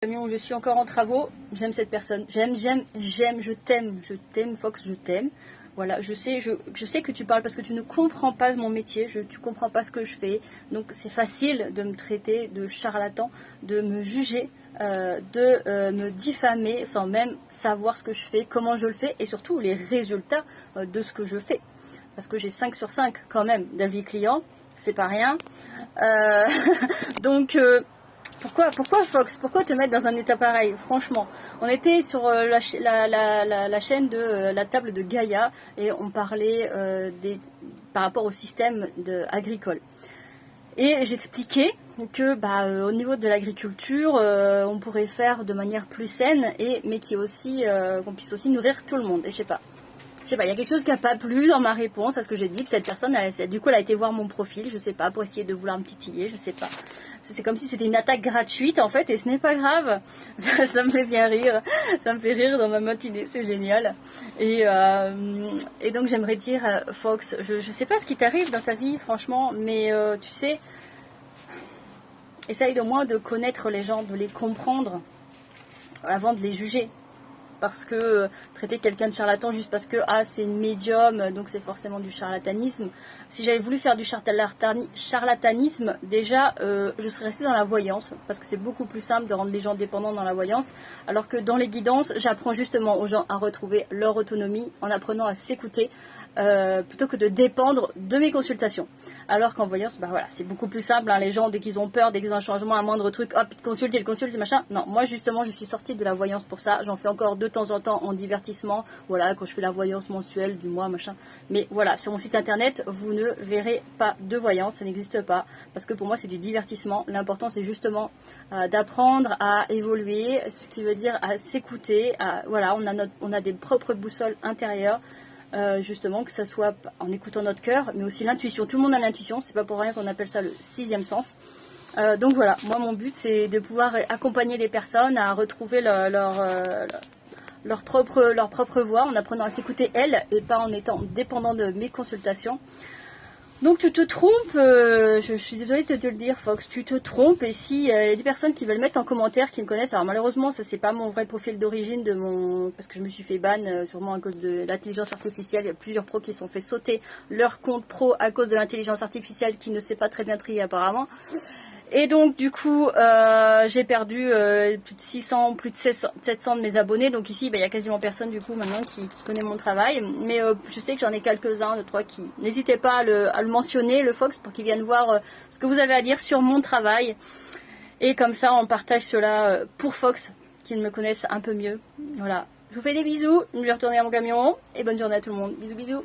Camion où je suis encore en travaux, j'aime cette personne, j'aime, je t'aime Fox, je t'aime. Voilà, je sais que tu parles parce que tu ne comprends pas mon métier, tu comprends pas ce que je fais, donc c'est facile de me traiter de charlatan, de me juger, me diffamer sans même savoir ce que je fais, comment je le fais et surtout les résultats de ce que je fais. Parce que j'ai 5 sur 5 quand même d'avis client, c'est pas rien. Donc pourquoi Fox? Pourquoi te mettre dans un état pareil? Franchement, on était sur la chaîne de la table de Gaïa et on parlait par rapport au système agricole. Et j'expliquais que au niveau de l'agriculture, on pourrait faire de manière plus saine, mais qu'on puisse aussi nourrir tout le monde. Et je sais pas, il y a quelque chose qui n'a pas plu dans ma réponse à ce que j'ai dit. Que cette personne, du coup, elle a été voir mon profil, je sais pas, pour essayer de vouloir me titiller, je sais pas. C'est comme si c'était une attaque gratuite en fait, et ce n'est pas grave. Ça me fait bien rire, ça me fait rire dans ma matinée, c'est génial. Et donc j'aimerais dire, Fox, je sais pas ce qui t'arrive dans ta vie, franchement, mais tu sais, essaye au moins de connaître les gens, de les comprendre avant de les juger. Parce que traiter quelqu'un de charlatan juste parce que c'est une médium, donc c'est forcément du charlatanisme. Si j'avais voulu faire du charlatanisme, déjà je serais restée dans la voyance, parce que c'est beaucoup plus simple de rendre les gens dépendants dans la voyance, alors que dans les guidances, j'apprends justement aux gens à retrouver leur autonomie en apprenant à s'écouter, plutôt que de dépendre de mes consultations. Alors qu'en voyance, voilà, c'est beaucoup plus simple, hein, les gens dès qu'ils ont peur, dès qu'ils ont un changement, un moindre truc, hop, ils consultent, machin. Non, moi justement je suis sortie de la voyance pour ça, j'en fais encore de temps en temps en divertissement, voilà, quand je fais la voyance mensuelle du mois, machin. Mais voilà, sur mon site internet, vous ne verrez pas de voyance, ça n'existe pas, parce que pour moi c'est du divertissement. L'important c'est justement d'apprendre à évoluer, ce qui veut dire à s'écouter, voilà, on a des propres boussoles intérieures. Justement que ça soit en écoutant notre cœur, mais aussi l'intuition. Tout le monde a l'intuition, c'est pas pour rien qu'on appelle ça le 6e sens. Donc voilà, moi mon but c'est de pouvoir accompagner les personnes à retrouver leur propre voix en apprenant à s'écouter elles et pas en étant dépendant de mes consultations. Donc tu te trompes, je suis désolée de te le dire Fox, tu te trompes, et si y a des personnes qui veulent mettre en commentaire, qui me connaissent, alors malheureusement ça c'est pas mon vrai profil d'origine parce que je me suis fait ban sûrement à cause de l'intelligence artificielle. Il y a plusieurs pros qui se sont fait sauter leur compte pro à cause de l'intelligence artificielle qui ne sait pas très bien trier apparemment. Et donc du coup j'ai perdu plus de 600, plus de 700 de mes abonnés. Donc ici il y a quasiment personne du coup maintenant qui connaît mon travail. Mais je sais que j'en ai quelques-uns, 2-3 qui... N'hésitez pas à le mentionner, le Fox, pour qu'ils viennent voir ce que vous avez à dire sur mon travail. Et comme ça on partage cela pour Fox, qu'ils me connaissent un peu mieux. Voilà, je vous fais des bisous, je vais retourner à mon camion. Et bonne journée à tout le monde, bisous bisous.